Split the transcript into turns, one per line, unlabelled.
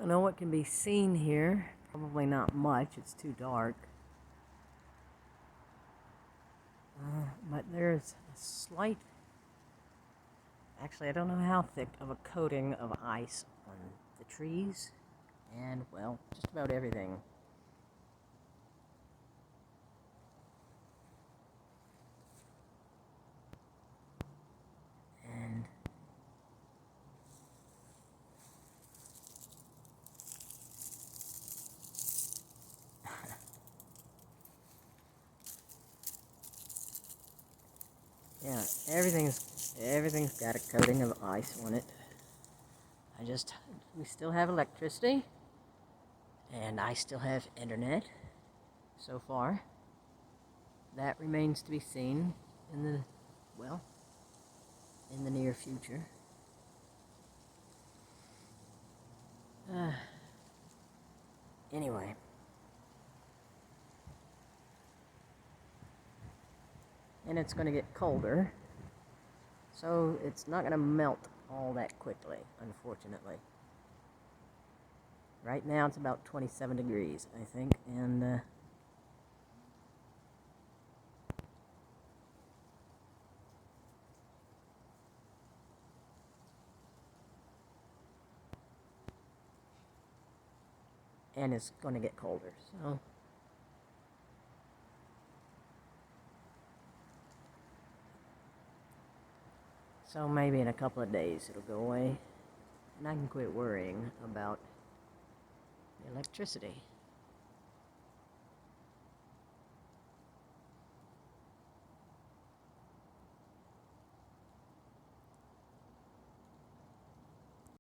don't know what can be seen here. Probably not much, it's too dark. But there's a slight, actually I don't know how thick of a coating of ice on the trees and, well, just about everything. And yeah, everything's got a coating of ice on it. We still have electricity, and I still have internet, so far. That remains to be seen in the, well, in the near future. Anyway. And it's going to get colder, so it's not going to melt all that quickly, unfortunately. Right now it's about 27 degrees, I think, and it's going to get colder, so maybe in a couple of days it'll go away, and I can quit worrying about the electricity.